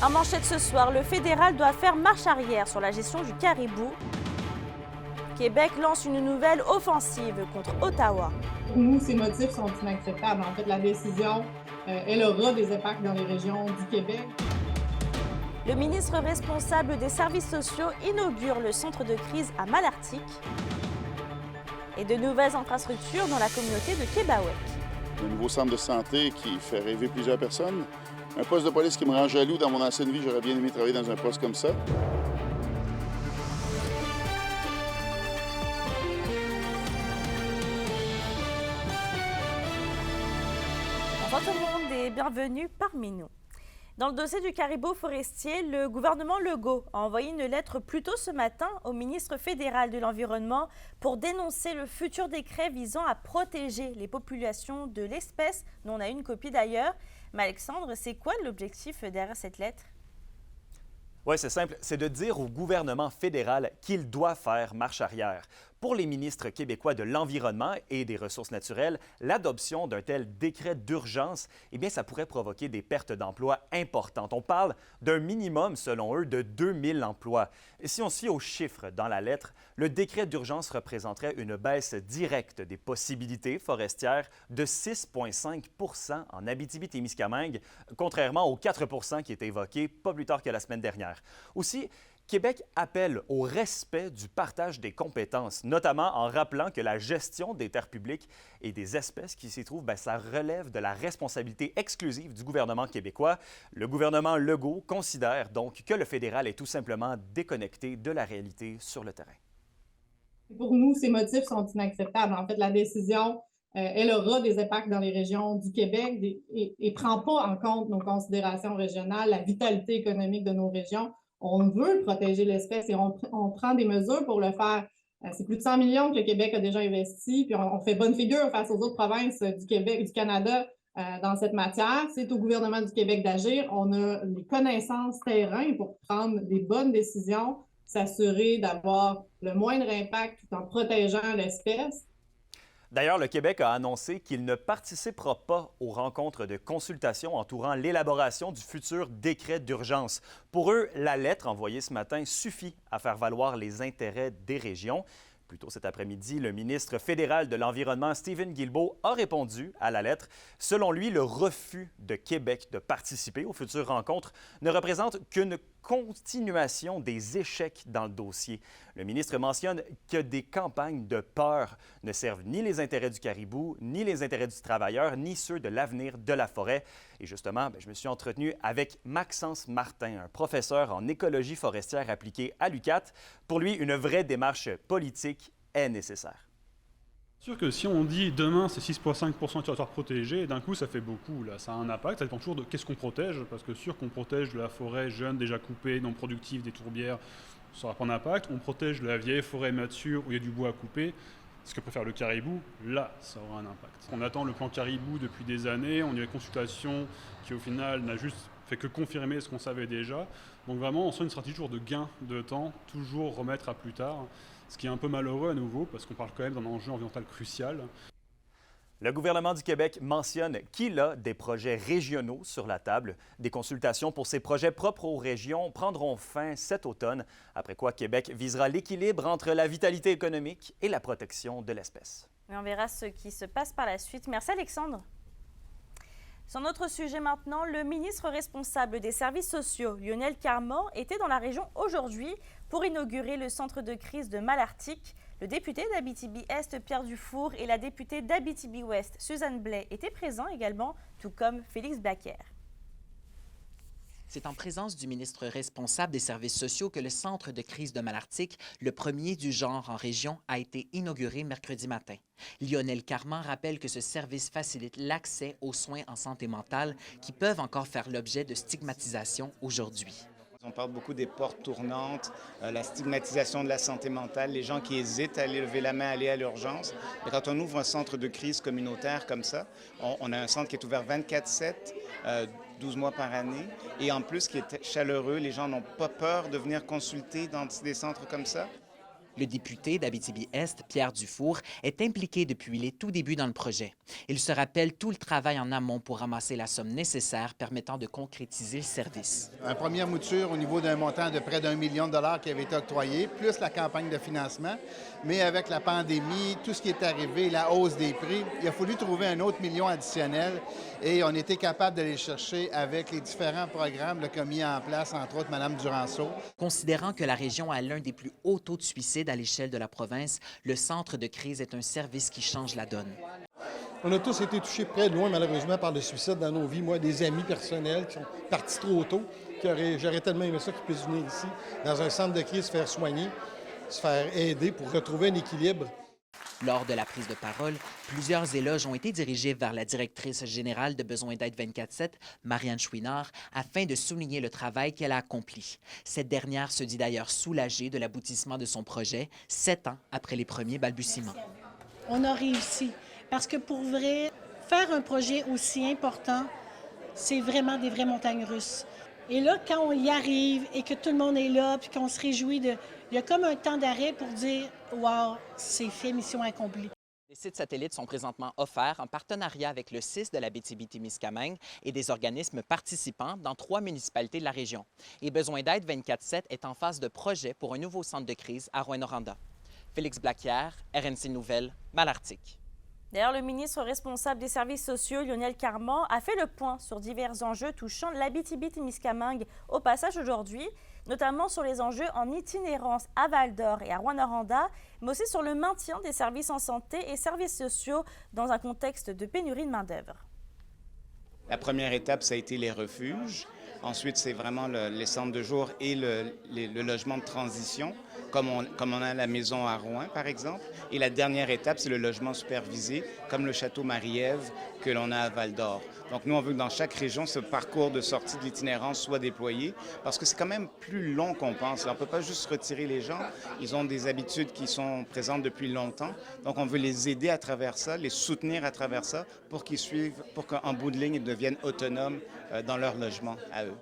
En manchette ce soir, le fédéral doit faire marche arrière sur la gestion du caribou. Québec lance une nouvelle offensive contre Ottawa. Pour nous, ces motifs sont inacceptables. En fait, la décision, elle aura des impacts dans les régions du Québec. Le ministre responsable des services sociaux inaugure le centre de crise à Malartic. Et de nouvelles infrastructures dans la communauté de Québec. Un nouveau centre de santé qui fait rêver plusieurs personnes. Un poste de police qui me rend jaloux. Dans mon ancienne vie, j'aurais bien aimé travailler dans un poste comme ça. Bonjour tout le monde et bienvenue parmi nous. Dans le dossier du caribou forestier, le gouvernement Legault a envoyé une lettre plus tôt ce matin au ministre fédéral de l'Environnement pour dénoncer le futur décret visant à protéger les populations de l'espèce, dont on a une copie d'ailleurs. Mais Alexandre, c'est quoi l'objectif derrière cette lettre? Oui, c'est simple, c'est de dire au gouvernement fédéral qu'il doit faire marche arrière. Pour les ministres québécois de l'Environnement et des Ressources naturelles, l'adoption d'un tel décret d'urgence, eh bien, ça pourrait provoquer des pertes d'emplois importantes. On parle d'un minimum, selon eux, de 2000 emplois. Et si on se fie aux chiffres dans la lettre, le décret d'urgence représenterait une baisse directe des possibilités forestières de 6,5 % en Abitibi-Témiscamingue, contrairement aux 4 % qui étaient évoqués pas plus tard que la semaine dernière. Aussi, Québec appelle au respect du partage des compétences, notamment en rappelant que la gestion des terres publiques et des espèces qui s'y trouvent, ça relève de la responsabilité exclusive du gouvernement québécois. Le gouvernement Legault considère donc que le fédéral est tout simplement déconnecté de la réalité sur le terrain. Pour nous, ces motifs sont inacceptables. En fait, la décision, elle aura des impacts dans les régions du Québec et ne prend pas en compte nos considérations régionales, la vitalité économique de nos régions. On veut protéger l'espèce et on prend des mesures pour le faire. C'est plus de 100 millions que le Québec a déjà investi, puis on fait bonne figure face aux autres provinces du Québec, du Canada dans cette matière. C'est au gouvernement du Québec d'agir. On a les connaissances terrain pour prendre des bonnes décisions, s'assurer d'avoir le moindre impact tout en protégeant l'espèce. D'ailleurs, le Québec a annoncé qu'il ne participera pas aux rencontres de consultation entourant l'élaboration du futur décret d'urgence. Pour eux, la lettre envoyée ce matin suffit à faire valoir les intérêts des régions. Plus tôt cet après-midi, le ministre fédéral de l'Environnement, Steven Guilbeault, a répondu à la lettre. Selon lui, le refus de Québec de participer aux futures rencontres ne représente qu'une continuation des échecs dans le dossier. Le ministre mentionne que des campagnes de peur ne servent ni les intérêts du caribou, ni les intérêts du travailleur, ni ceux de l'avenir de la forêt. Et justement, je me suis entretenu avec Maxence Martin, un professeur en écologie forestière appliquée à l'UQAT. Pour lui, une vraie démarche politique est nécessaire. C'est sûr que si on dit demain c'est 6,5 % de territoire protégé, d'un coup ça fait beaucoup, là. Ça a un impact, ça dépend toujours de qu'est-ce qu'on protège, parce que sûr qu'on protège de la forêt jeune déjà coupée, non productive, des tourbières, ça n'aura pas d'impact. On protège de la vieille forêt mature où il y a du bois à couper, ce que peut faire le caribou, là ça aura un impact. On attend le plan caribou depuis des années, on a eu une consultation qui au final n'a juste fait que confirmer ce qu'on savait déjà. Donc vraiment on sent une stratégie toujours de gain de temps, toujours remettre à plus tard. Ce qui est un peu malheureux à nouveau, parce qu'on parle quand même d'un enjeu environnemental crucial. Le gouvernement du Québec mentionne qu'il a des projets régionaux sur la table. Des consultations pour ces projets propres aux régions prendront fin cet automne, après quoi Québec visera l'équilibre entre la vitalité économique et la protection de l'espèce. On verra ce qui se passe par la suite. Merci Alexandre. Sur notre sujet maintenant, le ministre responsable des services sociaux, Lionel Carman, était dans la région aujourd'hui pour inaugurer le centre de crise de Malartic. Le député d'Abitibi-Est, Pierre Dufour, et la députée d'Abitibi-Ouest, Suzanne Blais, étaient présents également, tout comme Félix Blaquer. C'est en présence du ministre responsable des services sociaux que le centre de crise de Malartic, le premier du genre en région, a été inauguré mercredi matin. Lionel Carman rappelle que ce service facilite l'accès aux soins en santé mentale qui peuvent encore faire l'objet de stigmatisation aujourd'hui. On parle beaucoup des portes tournantes, la stigmatisation de la santé mentale, les gens qui hésitent à aller lever la main, à aller à l'urgence. Mais quand on ouvre un centre de crise communautaire comme ça, on a un centre qui est ouvert 24/7, 12 mois par année, et en plus qui est chaleureux. Les gens n'ont pas peur de venir consulter dans des centres comme ça. Le député d'Abitibi-Est, Pierre Dufour, est impliqué depuis les tout débuts dans le projet. Il se rappelle tout le travail en amont pour ramasser la somme nécessaire permettant de concrétiser le service. Une première mouture au niveau d'un montant de près d'1 million de dollars qui avait été octroyé, plus la campagne de financement. Mais avec la pandémie, tout ce qui est arrivé, la hausse des prix, il a fallu trouver un autre million additionnel et on était capable d'aller chercher avec les différents programmes qu'a mis en place, entre autres, Mme Duranceau. Considérant que la région a l'un des plus hauts taux de suicide à l'échelle de la province, le centre de crise est un service qui change la donne. On a tous été touchés près de loin, malheureusement, par le suicide dans nos vies. Moi, des amis personnels qui sont partis trop tôt, j'aurais tellement aimé ça qu'ils puissent venir ici, dans un centre de crise, se faire soigner, se faire aider pour retrouver un équilibre. Lors de la prise de parole, plusieurs éloges ont été dirigés vers la directrice générale de Besoin d'aide 24/7, Marianne Chouinard, afin de souligner le travail qu'elle a accompli. Cette dernière se dit d'ailleurs soulagée de l'aboutissement de son projet, 7 ans après les premiers balbutiements. On a réussi, parce que pour vrai, faire un projet aussi important, c'est vraiment des vraies montagnes russes. Et là, quand on y arrive et que tout le monde est là, puis qu'on se réjouit il y a comme un temps d'arrêt pour dire « Wow, c'est fait, mission accomplie ». Les sites satellites sont présentement offerts en partenariat avec le CIS de l'Abitibi-Témiscamingue et des organismes participants dans 3 municipalités de la région. Et Besoin d'aide 24/7 est en phase de projet pour un nouveau centre de crise à Rouyn-Noranda. Félix Blaquière, RNC Nouvelles, Malartic. D'ailleurs, le ministre responsable des services sociaux, Lionel Carman, a fait le point sur divers enjeux touchant l'Abitibi-Témiscamingue au passage aujourd'hui, notamment sur les enjeux en itinérance à Val-d'Or et à Rouyn-Noranda, mais aussi sur le maintien des services en santé et services sociaux dans un contexte de pénurie de main-d'œuvre. La première étape, ça a été les refuges. Ensuite, c'est vraiment les centres de jour et le logement de transition, comme on a la maison à Rouen, par exemple. Et la dernière étape, c'est le logement supervisé, comme le château Marie-Ève que l'on a à Val-d'Or. Donc, nous, on veut que dans chaque région, ce parcours de sortie de l'itinérance soit déployé, parce que c'est quand même plus long qu'on pense. On ne peut pas juste retirer les gens. Ils ont des habitudes qui sont présentes depuis longtemps. Donc, on veut les aider à travers ça, les soutenir à travers ça, pour qu'ils suivent, pour qu'en bout de ligne, ils deviennent autonomes dans leur logement à eux.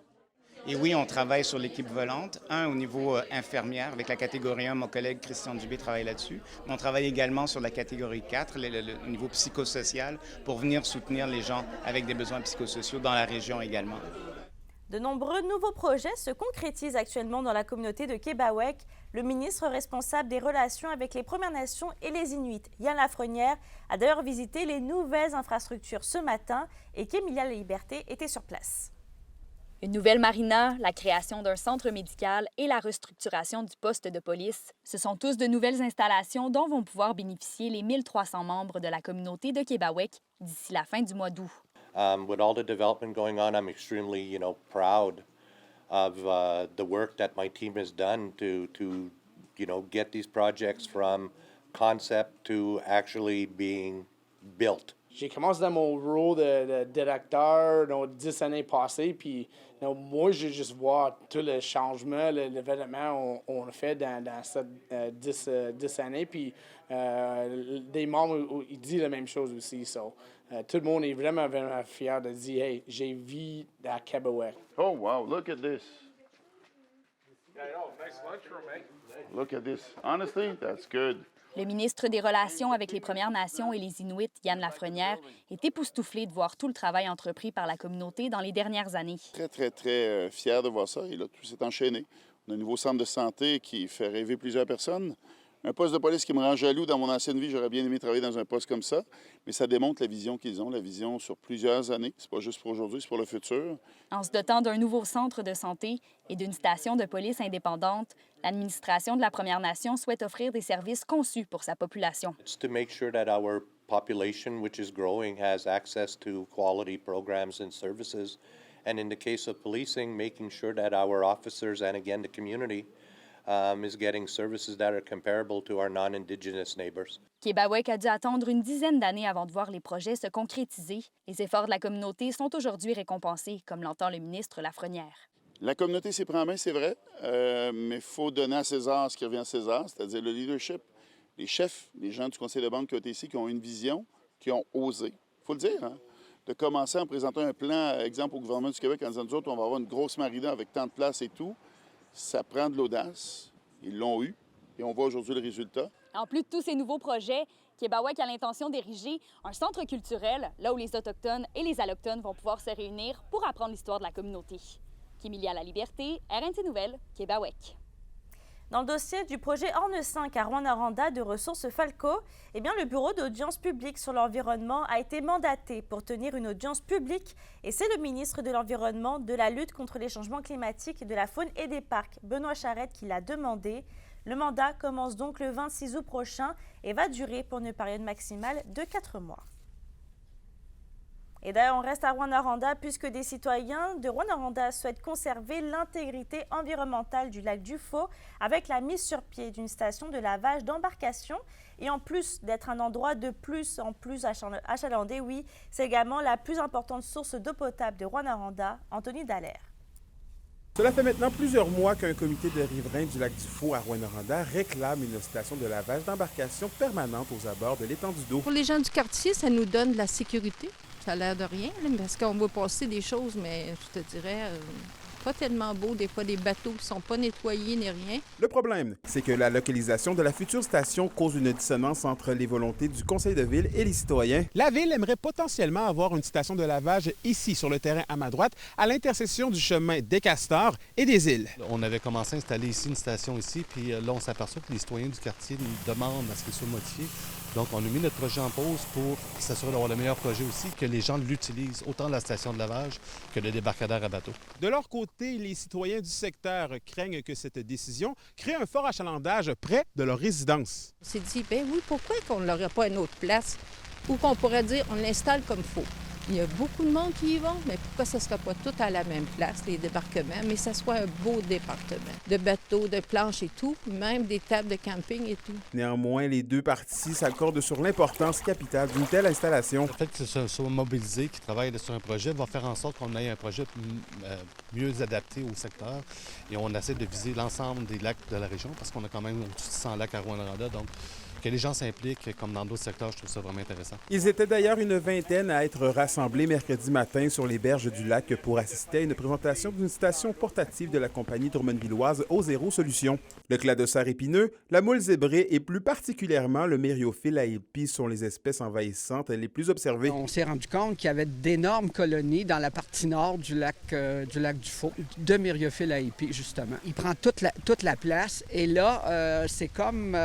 Et oui, on travaille sur l'équipe volante. Au niveau infirmière, avec la catégorie 1, mon collègue Christian Dubé travaille là-dessus. Mais on travaille également sur la catégorie 4, le niveau psychosocial, pour venir soutenir les gens avec des besoins psychosociaux dans la région également. De nombreux nouveaux projets se concrétisent actuellement dans la communauté de Québec. Le ministre responsable des relations avec les Premières Nations et les Inuits, Yann Lafrenière, a d'ailleurs visité les nouvelles infrastructures ce matin et qu'Emilia Liberté était sur place. Une nouvelle marina, la création d'un centre médical et la restructuration du poste de police, ce sont tous de nouvelles installations dont vont pouvoir bénéficier les 1300 membres de la communauté de Québec d'ici la fin du mois d'août. With all the development going on, I'm extremely, proud of the work that my team has done to get these projects from concept to actually being built. J'ai commencé dans mon rôle de directeur dans 10 années passées, puis moi, j'ai juste voir tout le changement, le développement qu'on a fait dans ces 10 années, puis des membres, ils disent la même chose aussi. So, tout le monde est vraiment, vraiment fier de dire « Hey, j'ai vu à Québec. » Oh, wow, look at this. Look at this. Honestly, that's good. Le ministre des Relations avec les Premières Nations et les Inuits, Yann Lafrenière, est époustouflé de voir tout le travail entrepris par la communauté dans les dernières années. Très fier de voir ça. Et là, tout s'est enchaîné. On a un nouveau centre de santé qui fait rêver plusieurs personnes. Un poste de police qui me rend jaloux. Dans mon ancienne vie, j'aurais bien aimé travailler dans un poste comme ça. Mais ça démontre la vision qu'ils ont, la vision sur plusieurs années. C'est pas juste pour aujourd'hui, c'est pour le futur. En se dotant d'un nouveau centre de santé et d'une station de police indépendante, l'administration de la Première Nation souhaite offrir des services conçus pour sa population. It's to make sure that our population, which is growing, has access to quality programs and services. And in the case of policing, making sure that our officers and again the community is getting services that are comparable to our non-Indigenous neighbors. Québec a dû attendre une dizaine d'années avant de voir les projets se concrétiser. Les efforts de la communauté sont aujourd'hui récompensés, comme l'entend le ministre Lafrenière. La communauté s'y prend en main, c'est vrai, mais il faut donner à César ce qui revient à César, c'est-à-dire le leadership. Les chefs, les gens du conseil de banque qui ont été ici, qui ont une vision, qui ont osé. Il faut le dire, hein? De commencer en présentant un plan, exemple, au gouvernement du Québec, en disant, nous autres, on va avoir une grosse marina avec tant de places et tout. Ça prend de l'audace. Ils l'ont eu. Et on voit aujourd'hui le résultat. En plus de tous ces nouveaux projets, Québec a l'intention d'ériger un centre culturel, là où les Autochtones et les Allochtones vont pouvoir se réunir pour apprendre l'histoire de la communauté. Kémilia La Liberté, RNC Nouvelles, Québec. Dans le dossier du projet Orne 5 à Rouyn-Noranda de ressources Falco, le bureau d'audience publique sur l'environnement a été mandaté pour tenir une audience publique et c'est le ministre de l'Environnement, de la lutte contre les changements climatiques, de la faune et des parcs, Benoît Charette, qui l'a demandé. Le mandat commence donc le 26 août prochain et va durer pour une période maximale de 4 mois. Et d'ailleurs, on reste à Rouyn-Noranda puisque des citoyens de Rouyn-Noranda souhaitent conserver l'intégrité environnementale du lac Dufaux avec la mise sur pied d'une station de lavage d'embarcation. Et en plus d'être un endroit de plus en plus achalandé, c'est également la plus importante source d'eau potable de Rouyn-Noranda, Anthony Dallaire. Cela fait maintenant plusieurs mois qu'un comité de riverains du lac Dufaux à Rouyn-Noranda réclame une station de lavage d'embarcation permanente aux abords de l'étendue d'eau. Pour les gens du quartier, ça nous donne de la sécurité. Ça a l'air de rien, parce qu'on voit passer des choses, mais je te dirais, pas tellement beau. Des fois, des bateaux qui ne sont pas nettoyés ni rien. Le problème, c'est que la localisation de la future station cause une dissonance entre les volontés du conseil de ville et les citoyens. La ville aimerait potentiellement avoir une station de lavage ici, sur le terrain à ma droite, à l'intersection du chemin des Castors et des Îles. On avait commencé à installer ici une station ici, puis là, on s'aperçoit que les citoyens du quartier nous demandent à ce qu'il soit modifié. Donc, on a mis notre projet en pause pour s'assurer d'avoir le meilleur projet aussi, que les gens l'utilisent, autant la station de lavage que le débarcadère à bateau. De leur côté, les citoyens du secteur craignent que cette décision crée un fort achalandage près de leur résidence. On s'est dit, ben oui, pourquoi qu'on n'aurait pas une autre place où qu'on pourrait dire on l'installe comme il faut? Il y a beaucoup de monde qui y vont, mais pourquoi ça ne serait pas tout à la même place, les débarquements, mais que ça soit un beau département, de bateaux, de planches et tout, même des tables de camping et tout. Néanmoins, les deux parties s'accordent sur l'importance capitale d'une telle installation. Le fait que ce soit mobilisé, qui travaille sur un projet, va faire en sorte qu'on ait un projet mieux adapté au secteur. Et on essaie de viser l'ensemble des lacs de la région, parce qu'on a quand même au-dessus de 100 lacs à Rouyn-Noranda, donc que les gens s'impliquent, comme dans d'autres secteurs, je trouve ça vraiment intéressant. Ils étaient d'ailleurs une vingtaine à être rassemblés mercredi matin sur les berges du lac pour assister à une présentation d'une station portative de la compagnie drummondvilloise O0 Solutions. Le cladocère épineux, la moule zébrée et plus particulièrement le myriophile à épis sont les espèces envahissantes les plus observées. On s'est rendu compte qu'il y avait d'énormes colonies dans la partie nord du lac Dufaux, de myriophile à épis, justement. Il prend toute la place et là, c'est comme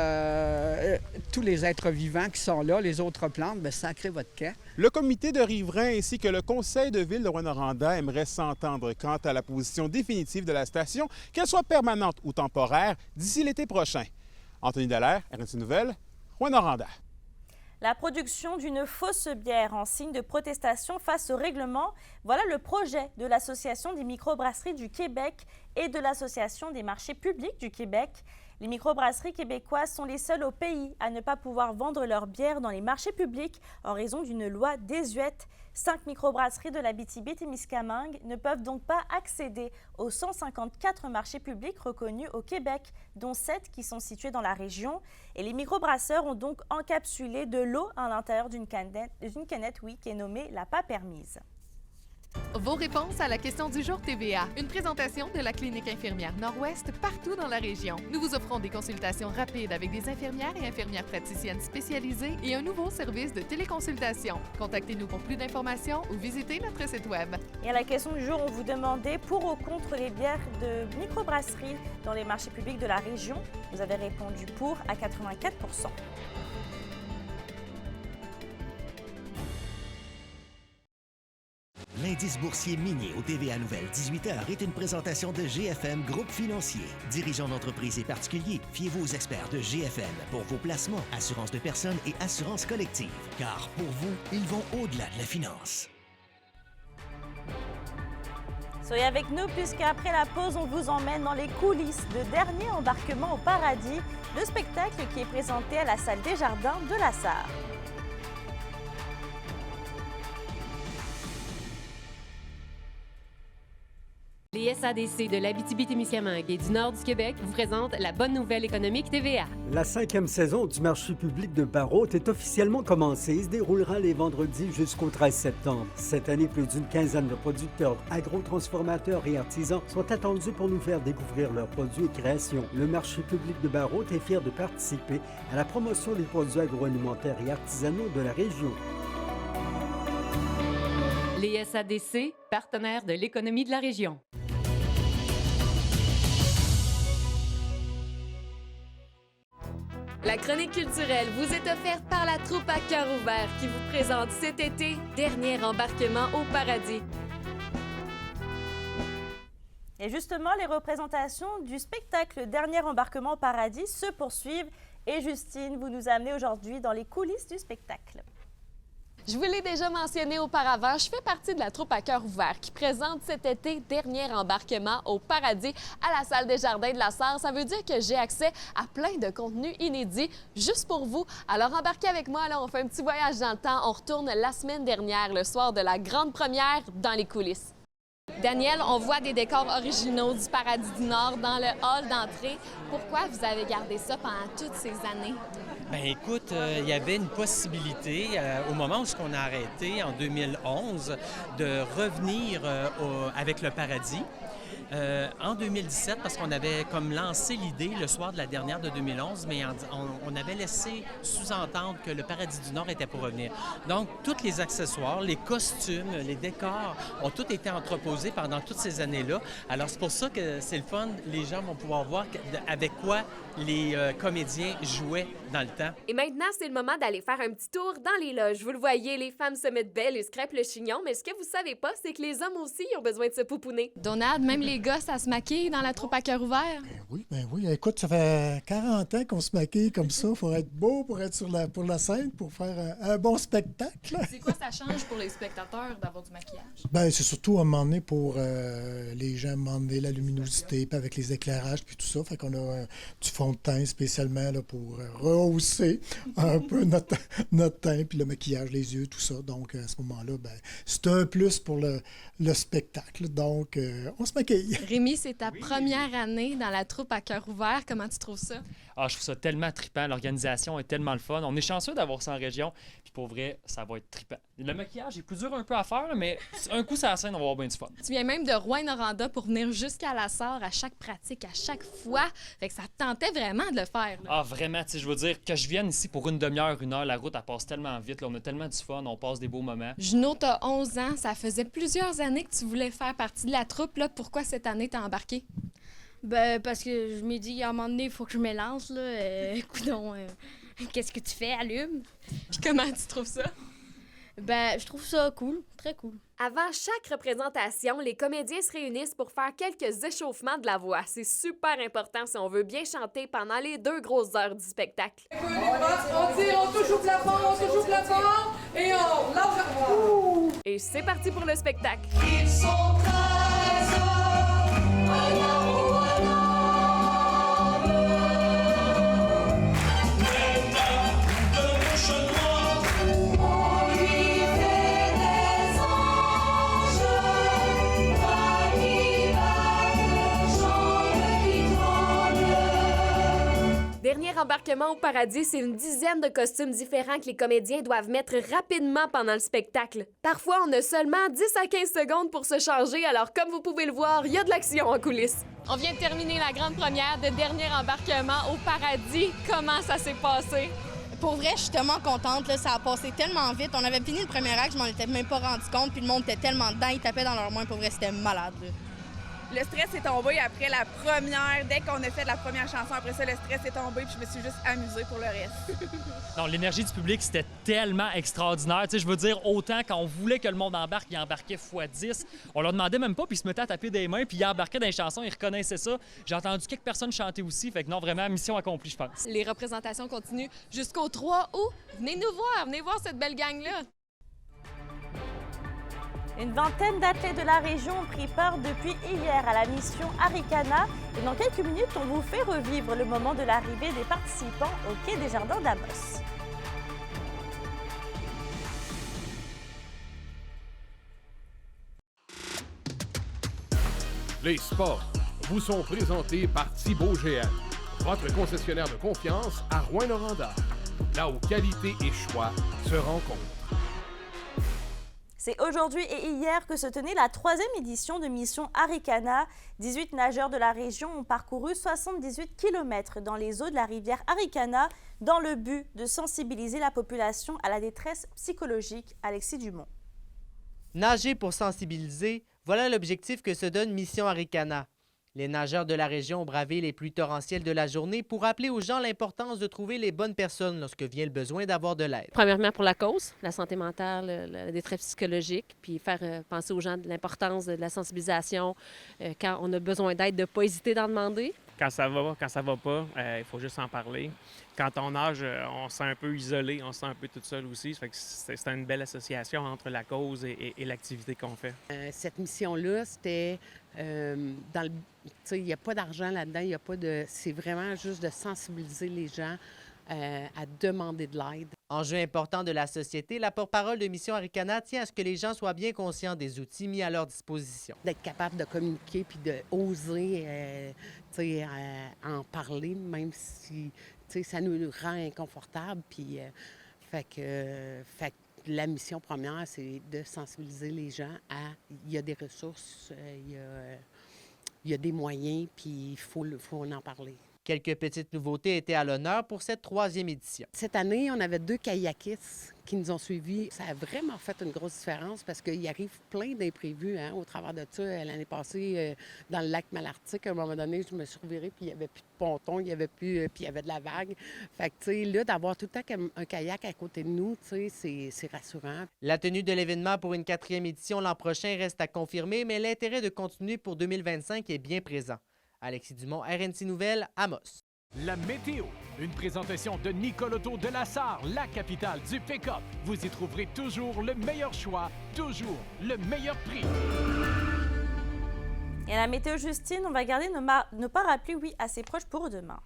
tous les êtres vivants qui sont là, les autres plantes, bien, sacrez votre camp. Le comité de riverains ainsi que le conseil de ville de Rouyn-Noranda aimeraient s'entendre quant à la position définitive de la station, qu'elle soit permanente ou temporaire, d'ici l'été prochain. Anthony Dallaire, RNC Nouvelles, Rouyn-Noranda. La production d'une fausse bière en signe de protestation face au règlement, voilà le projet de l'Association des microbrasseries du Québec et de l'Association des marchés publics du Québec. Les microbrasseries québécoises sont les seules au pays à ne pas pouvoir vendre leur bière dans les marchés publics en raison d'une loi désuète. 5 microbrasseries de l'Abitibi-Témiscamingue ne peuvent donc pas accéder aux 154 marchés publics reconnus au Québec, dont 7 qui sont situés dans la région. Et les microbrasseurs ont donc encapsulé de l'eau à l'intérieur d'une canette, qui est nommée la pas permise. Vos réponses à la question du jour TVA. Une présentation de la clinique infirmière Nord-Ouest partout dans la région. Nous vous offrons des consultations rapides avec des infirmières et infirmières praticiennes spécialisées et un nouveau service de téléconsultation. Contactez-nous pour plus d'informations ou visitez notre site web. Et à la question du jour, on vous demandait pour ou contre les bières de microbrasserie dans les marchés publics de la région. Vous avez répondu pour à 84%. L'indice boursier minier au TVA Nouvelle 18h est une présentation de GFM Groupe Financier. Dirigeants d'entreprises et particuliers, fiez-vous aux experts de GFM pour vos placements, assurances de personnes et assurances collectives. Car pour vous, ils vont au-delà de la finance. Soyez avec nous puisqu'après la pause, on vous emmène dans les coulisses de Dernier embarquement au paradis, le spectacle qui est présenté à la salle des Jardins de la Sarre. Les SADC de l'Abitibi-Témiscamingue et du nord du Québec vous présentent la bonne nouvelle économique TVA. La 5e saison du marché public de Barrault est officiellement commencée et se déroulera les vendredis jusqu'au 13 septembre. Cette année, plus d'une quinzaine de producteurs, agrotransformateurs et artisans sont attendus pour nous faire découvrir leurs produits et créations. Le marché public de Barrault est fier de participer à la promotion des produits agroalimentaires et artisanaux de la région. Les SADC, partenaires de l'économie de la région. La chronique culturelle vous est offerte par la troupe à cœur ouvert qui vous présente cet été Dernier embarquement au paradis. Et justement, les représentations du spectacle Dernier embarquement au paradis se poursuivent. Et Justine, vous nous amenez aujourd'hui dans les coulisses du spectacle. Je vous l'ai déjà mentionné auparavant, je fais partie de la troupe à cœur ouvert qui présente cet été Dernier embarquement au paradis à la salle des Jardins de la Sarre. Ça veut dire que j'ai accès à plein de contenus inédits juste pour vous. Alors embarquez avec moi, là, on fait un petit voyage dans le temps. On retourne la semaine dernière, le soir de la grande première, dans les coulisses. Daniel, on voit des décors originaux du Paradis du Nord dans le hall d'entrée. Pourquoi vous avez gardé ça pendant toutes ces années? Bien, écoute, il y avait une possibilité, au moment où on a arrêté, en 2011, de revenir avec le Paradis. En 2017, parce qu'on avait comme lancé l'idée le soir de la dernière de 2011, mais on avait laissé sous-entendre que le Paradis du Nord était pour revenir. Donc, tous les accessoires, les costumes, les décors ont tous été entreposés pendant toutes ces années-là. Alors, c'est pour ça que c'est le fun. Les gens vont pouvoir voir avec quoi les comédiens jouaient dans le temps. Et maintenant, c'est le moment d'aller faire un petit tour dans les loges. Vous le voyez, les femmes se mettent belles et se crêpent le chignon, mais ce que vous savez pas, c'est que les hommes aussi ont besoin de se pouponner. Donald, même les gars, ça se maquille dans la troupe à cœur ouvert? Ben oui. Écoute, ça fait 40 ans qu'on se maquille comme ça. Il faut être beau pour être pour la scène, pour faire un bon spectacle. C'est quoi ça change pour les spectateurs d'avoir du maquillage? Ben, c'est surtout à un moment donné pour les gens, à un moment donné, la luminosité, puis avec les éclairages, puis tout ça. Fait qu'on a du fond de teint spécialement là, pour rehausser un peu notre teint, puis le maquillage, les yeux, tout ça. Donc, à ce moment-là, ben, c'est un plus pour le spectacle. Donc, on se maquille. Rémi, c'est ta première année dans la troupe à cœur ouvert. Comment tu trouves ça? Ah, je trouve ça tellement trippant. L'organisation est tellement le fun. On est chanceux d'avoir ça en région. Puis pour vrai, ça va être trippant. Le maquillage est plus dur un peu à faire, mais un coup sur la scène, on va avoir bien du fun. Tu viens même de Rouyn-Noranda pour venir jusqu'à la Sarre à chaque pratique, à chaque fois. Fait que ça te tentait vraiment de le faire. Là. Ah, vraiment, tu sais, je veux dire, que je vienne ici pour une demi-heure, une heure, la route, elle passe tellement vite. Là, on a tellement du fun, on passe des beaux moments. Juno, t'as 11 ans. Ça faisait plusieurs années que tu voulais faire partie de la troupe. Là. Pourquoi cette année t'as embarqué? Ben, parce que je me dis, à un moment donné, il faut que je me lance, là. Coudonc, qu'est-ce que tu fais? Allume. Puis comment tu trouves ça? Ben, je trouve ça cool, très cool. Avant chaque représentation, les comédiens se réunissent pour faire quelques échauffements de la voix. C'est super important si on veut bien chanter pendant les 2 grosses heures du spectacle. On tire, on touche au plafond, et on lâche la voix. Et c'est parti pour le spectacle. Ils sont 13 Dernier embarquement au paradis, c'est une dizaine de costumes différents que les comédiens doivent mettre rapidement pendant le spectacle. Parfois, on a seulement 10 à 15 secondes pour se changer, alors comme vous pouvez le voir, il y a de l'action en coulisses. On vient de terminer la grande première de Dernier embarquement au paradis. Comment ça s'est passé? Pour vrai, je suis tellement contente. Là, ça a passé tellement vite. On avait fini le premier acte, je m'en étais même pas rendu compte, puis le monde était tellement dedans, ils tapaient dans leurs mains. Pour vrai, c'était malade. Là. Le stress est tombé après la première. Dès qu'on a fait la première chanson, après ça, le stress est tombé, puis je me suis juste amusée pour le reste. Non, l'énergie du public, c'était tellement extraordinaire. Tu sais, je veux dire, autant quand on voulait que le monde embarque, il embarquait x10. On leur demandait même pas, puis ils se mettaient à taper des mains, puis ils embarquaient dans les chansons, ils reconnaissaient ça. J'ai entendu quelques personnes chanter aussi, fait que non, vraiment, mission accomplie, je pense. Les représentations continuent jusqu'au 3 août. Venez nous voir, venez voir cette belle gang-là. Une vingtaine d'athlètes de la région ont pris part depuis hier à la mission Arikana. Et dans quelques minutes, on vous fait revivre le moment de l'arrivée des participants au quai des Jardins d'Amos. Les sports vous sont présentés par Thibaut GM, votre concessionnaire de confiance à Rouyn-Noranda, là où qualité et choix se rencontrent. C'est aujourd'hui et hier que se tenait la 3e édition de Mission Arikana. 18 nageurs de la région ont parcouru 78 km dans les eaux de la rivière Arikana dans le but de sensibiliser la population à la détresse psychologique. Alexis Dumont. Nager pour sensibiliser, voilà l'objectif que se donne Mission Arikana. Les nageurs de la région ont bravé les pluies torrentielles de la journée pour rappeler aux gens l'importance de trouver les bonnes personnes lorsque vient le besoin d'avoir de l'aide. Premièrement, pour la cause, la santé mentale, la détresse psychologique, puis faire penser aux gens de l'importance de la sensibilisation. Quand on a besoin d'aide, de ne pas hésiter d'en demander. Quand ça va pas, il faut juste en parler. Quand on nage, on se sent un peu isolé, on se sent un peu tout seul aussi. Ça fait que c'est une belle association entre la cause et l'activité qu'on fait. Cette mission-là, c'était dans le... Il n'y a pas d'argent là-dedans, il y a pas de... C'est vraiment juste de sensibiliser les gens à demander de l'aide. Enjeu important de la société, la porte-parole de Mission Arikana tient à ce que les gens soient bien conscients des outils mis à leur disposition. D'être capable de communiquer puis d'oser en parler, même si ça nous rend inconfortable. Puis, fait que la mission première, c'est de sensibiliser les gens à... Il y a des ressources, il y a des moyens, puis il faut en parler. Quelques petites nouveautés étaient à l'honneur pour cette 3e édition. Cette année, on avait 2 kayakistes qui nous ont suivis. Ça a vraiment fait une grosse différence parce qu'il arrive plein d'imprévus au travers de ça. L'année passée, dans le lac Malartic, à un moment donné, je me suis revirée, puis il n'y avait plus de ponton, il y avait plus, puis il y avait de la vague. Fait que, tu sais, là, d'avoir tout le temps un kayak à côté de nous, tu sais, c'est rassurant. La tenue de l'événement pour une 4e édition l'an prochain reste à confirmer, mais l'intérêt de continuer pour 2025 est bien présent. Alexis Dumont, RNC Nouvelles, Amos. La météo, une présentation de Nicoloto de la Sarre, la capitale du pick-up. Vous y trouverez toujours le meilleur choix, toujours le meilleur prix. Et à la météo, Justine, on va garder nos parapluies assez proches pour demain.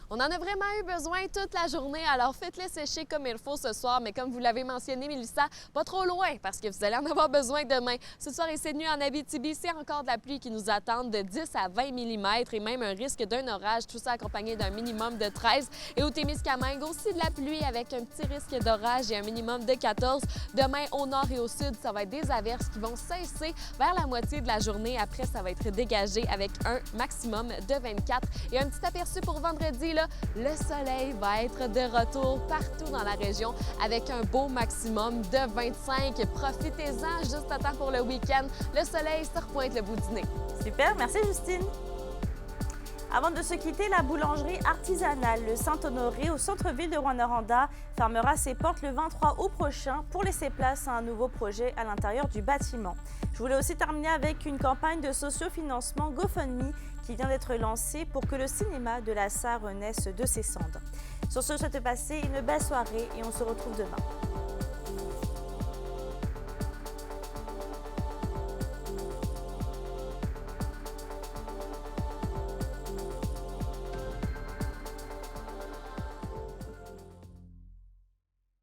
On en a vraiment eu besoin toute la journée, alors faites-les sécher comme il faut ce soir. Mais comme vous l'avez mentionné, Mélissa, pas trop loin parce que vous allez en avoir besoin demain. Ce soir et cette nuit en Abitibi, c'est encore de la pluie qui nous attend de 10 à 20 mm et même un risque d'un orage, tout ça accompagné d'un minimum de 13. Et au Témiscamingue, aussi de la pluie avec un petit risque d'orage et un minimum de 14. Demain, au nord et au sud, ça va être des averses qui vont cesser vers la moitié de la journée. Après, ça va être dégagé avec un maximum de 24. Et un petit aperçu pour vendredi, là, le soleil va être de retour partout dans la région avec un beau maximum de 25. Profitez-en juste à temps pour le week-end. Le soleil se repointe le bout du nez. Super, merci Justine. Avant de se quitter, la boulangerie artisanale Le Saint-Honoré au centre-ville de Rouyn-Noranda fermera ses portes le 23 août prochain pour laisser place à un nouveau projet à l'intérieur du bâtiment. Je voulais aussi terminer avec une campagne de sociofinancement GoFundMe qui vient d'être lancée pour que le cinéma de la Sarre renaisse de ses cendres. Sur ce, je souhaite passer une belle soirée et on se retrouve demain.